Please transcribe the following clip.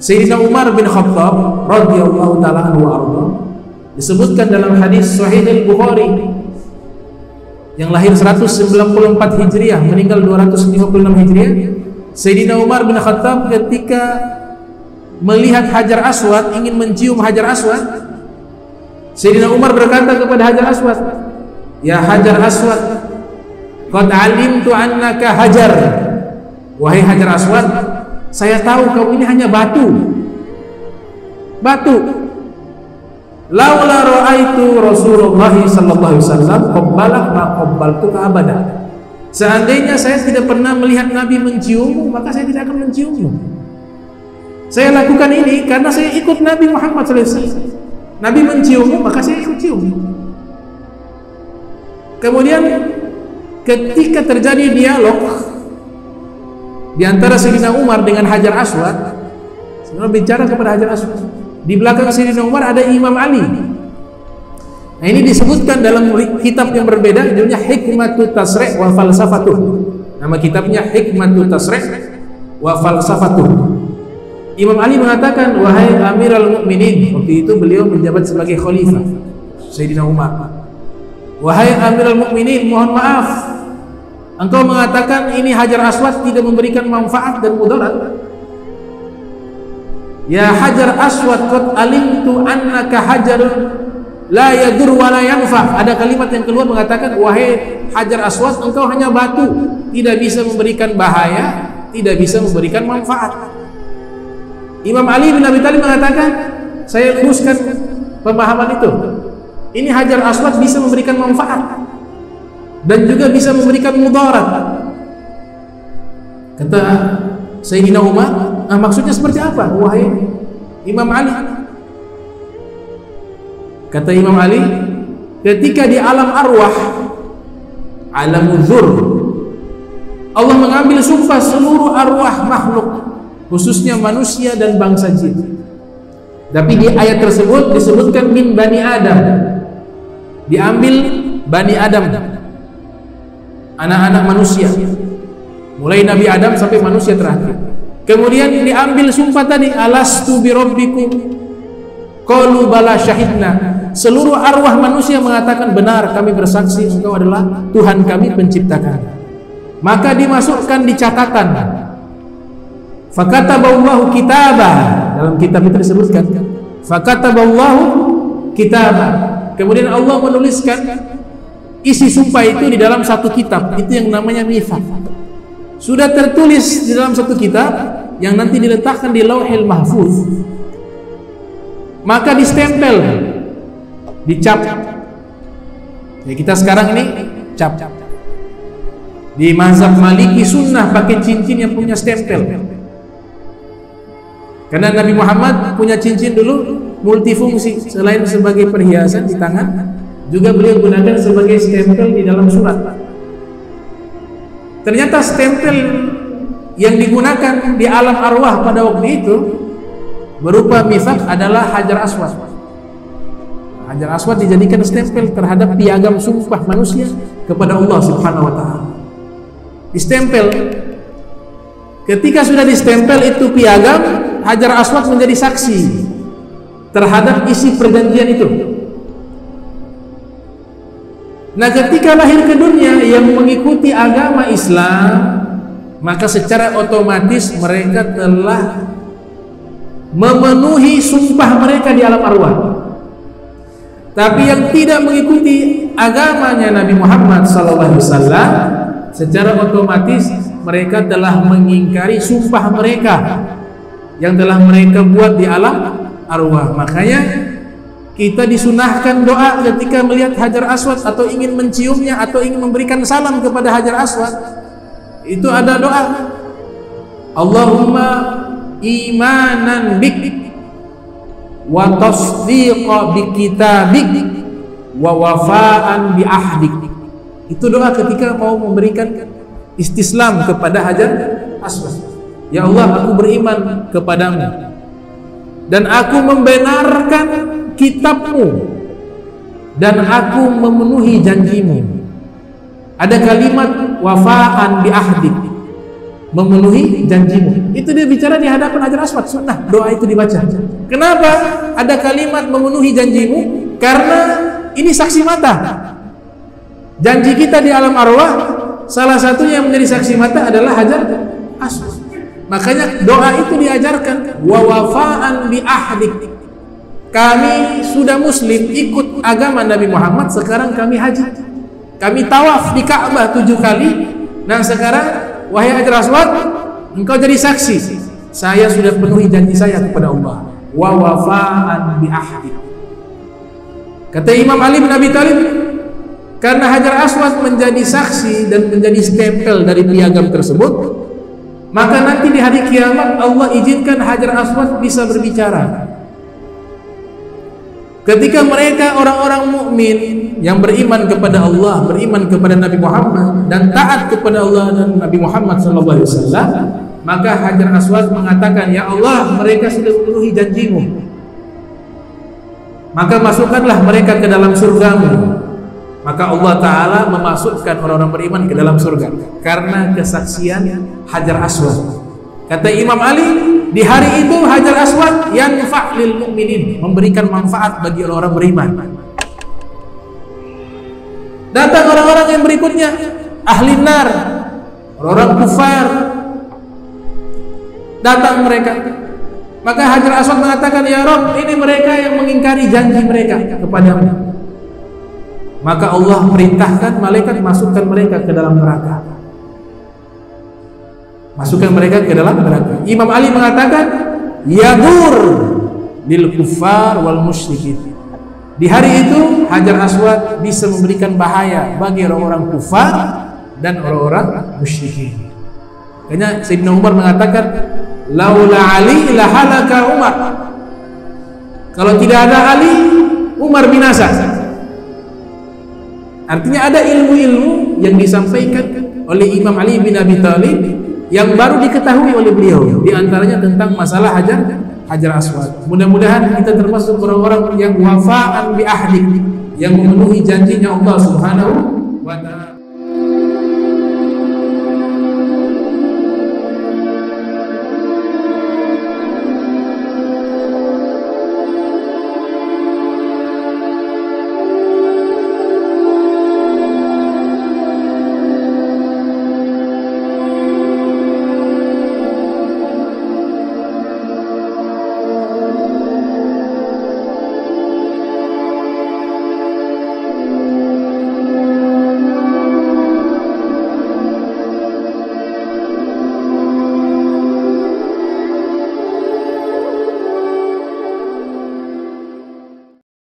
Sayyidina Umar bin Khattab radhiyallahu taala anhu arda, disebutkan dalam hadis Sahih Al-Bukhari, yang lahir 194 Hijriah, meninggal 256 Hijriah. Sayyidina Umar bin Khattab ketika melihat Hajar Aswad, ingin mencium Hajar Aswad, Sayyidina Umar berkata kepada Hajar Aswad, "Ya Hajar Aswad, qad alimtu annaka hajar." Wahai Hajar Aswad, saya tahu kamu ini hanya batu. Batu. Laula ra'aitu Rasulullah sallallahu alaihi wasallam qabbalak ma qabbaltuka abada. Seandainya saya tidak pernah melihat Nabi menciummu, maka saya tidak akan menciummu. Saya lakukan ini karena saya ikut Nabi Muhammad sallallahu alaihi wasallam. Nabi menciummu, maka saya ikut cium. Kemudian ketika terjadi dialog di antara Sayyidina Umar dengan Hajar Aswad, Sayyidina bicara kepada Hajar Aswad. Di belakang Sayyidina Umar ada Imam Ali. Nah, ini disebutkan dalam kitab yang berbeda, judulnya Hikmatut Tasri' wa Falsafatuh. Nama kitabnya Hikmatut Tasri' wa Falsafatuh. Imam Ali mengatakan, "Wahai Amirul Mukminin," waktu itu beliau menjabat sebagai khalifah Sayyidina Umar. "Wahai Amirul Mukminin, mohon maaf, engkau mengatakan ini Hajar Aswad tidak memberikan manfaat dan mudarat. Ya Hajar Aswad, qad alimtu annaka hajarun la yadur wa la yanfa." Ada kalimat yang keluar mengatakan, "Wahai Hajar Aswad, engkau hanya batu, tidak bisa memberikan bahaya, tidak bisa memberikan manfaat." Imam Ali bin Abi Thalib mengatakan, "Saya luruskan pemahaman itu. Ini Hajar Aswad bisa memberikan manfaat dan juga bisa memberikan mudarat." Kata Sayyidina Umar, maksudnya seperti apa, wahai Imam Ali? Kata Imam Ali, ketika di alam arwah, alam dzur, Allah mengambil sumpah seluruh arwah makhluk, khususnya manusia dan bangsa jin. Tapi di ayat tersebut disebutkan min Bani Adam, diambil Bani Adam, anak-anak manusia, mulai Nabi Adam sampai manusia terakhir. Kemudian diambil sumpah tadi, alastu bi rabbikum, qalu bala syahidna. Seluruh arwah manusia mengatakan, benar, kami bersaksi engkau adalah Tuhan kami penciptakan. Maka dimasukkan di catatan, fakataballahu kitabah, dalam kitab itu disebutkan fakataballahu kitabah. Kemudian Allah menuliskan isi sumpah itu di dalam satu kitab, itu yang namanya mitsaq. Sudah tertulis di dalam satu kitab yang nanti diletakkan di Lauhil Mahfuz. Maka distempel, dicap. Ya, kita sekarang ini cap. Di mazhab Maliki sunnah pakai cincin yang punya stempel. Karena Nabi Muhammad punya cincin dulu multifungsi, selain sebagai perhiasan di tangan, juga beliau gunakan sebagai stempel di dalam surat. Ternyata stempel yang digunakan di alam arwah pada waktu itu berupa mitsaq adalah Hajar Aswad. Hajar Aswad dijadikan stempel terhadap piagam sumpah manusia kepada Allah Subhanahu wa taala. Distempel. Ketika sudah distempel itu piagam, Hajar Aswad menjadi saksi terhadap isi perjanjian itu. Nah, ketika lahir ke dunia yang mengikuti agama Islam, maka secara otomatis mereka telah memenuhi sumpah mereka di alam arwah. Tapi yang tidak mengikuti agamanya Nabi Muhammad SAW, secara otomatis mereka telah mengingkari sumpah mereka yang telah mereka buat di alam arwah. Makanya kita disunahkan doa ketika melihat Hajar Aswad atau ingin menciumnya atau ingin memberikan salam kepada Hajar Aswad. Itu ada doa, Allahumma imanan bik wa tasdiqa bi kitabik wa wafaan bi ahdik. Itu doa ketika mau memberikan istislam kepada Hajar Aswad. Ya Allah, aku beriman kepadamu dan aku membenarkan kitabmu dan aku memenuhi janjimu. Ada kalimat wafaan bi ahdik, memenuhi janjimu. Itu dia bicara di hadapan Hajar Aswad, sunnah doa itu dibaca. Kenapa ada kalimat memenuhi janjimu? Karena ini saksi mata. Janji kita di alam arwah, salah satunya yang menjadi saksi mata adalah Hajar Aswad. Makanya doa itu diajarkan, wa wafa'an bi ahdik. Kami sudah muslim, ikut agama Nabi Muhammad, sekarang kami haji. Kami tawaf di Ka'bah 7 kali. Nah sekarang, wahai Hajar Aswad, engkau jadi saksi. Saya sudah penuhi janji saya kepada Allah. Wa wafa'an bi ahdi. Kata Imam Ali bin Abi Thalib, karena Hajar Aswad menjadi saksi dan menjadi stempel dari piagam tersebut, maka nanti di hari kiamat Allah izinkan Hajar Aswad bisa berbicara. Ketika mereka orang-orang mukmin yang beriman kepada Allah, beriman kepada Nabi Muhammad dan taat kepada Allah dan Nabi Muhammad SAW, maka Hajar Aswad mengatakan, ya Allah, mereka sudah memenuhi janjimu, maka masukkanlah mereka ke dalam surgamu. Maka Allah Ta'ala memasukkan orang-orang beriman ke dalam surga karena kesaksian Hajar Aswad. Kata Imam Ali, di hari itu Hajar Aswad yanfa' lil mu'minin, memberikan manfaat bagi orang-orang beriman. Datang orang-orang yang berikutnya, ahli nar, orang-orang kufar. Datang mereka. Maka Hajar Aswad mengatakan, ya Rabb, ini mereka yang mengingkari janji mereka kepadamu. Maka Allah perintahkan malaikat masukkan mereka ke dalam neraka. Masukkan mereka ke dalam neraka. Imam Ali mengatakan, yadur lil kuffar wal musyrikin. Di hari itu Hajar Aswad bisa memberikan bahaya bagi orang-orang kufar dan orang-orang musyrikin. Makanya Sayyidina Umar mengatakan, laula Ali la halaka Umar. Kalau tidak ada Ali, Umar binasa. Artinya ada ilmu-ilmu yang disampaikan oleh Imam Ali bin Abi Thalib yang baru diketahui oleh beliau, di antaranya tentang masalah Hajar Aswad. Mudah-mudahan kita termasuk orang-orang yang wafa'an bi ahdi, yang memenuhi janjinya Allah Subhanahu wa ta'ala.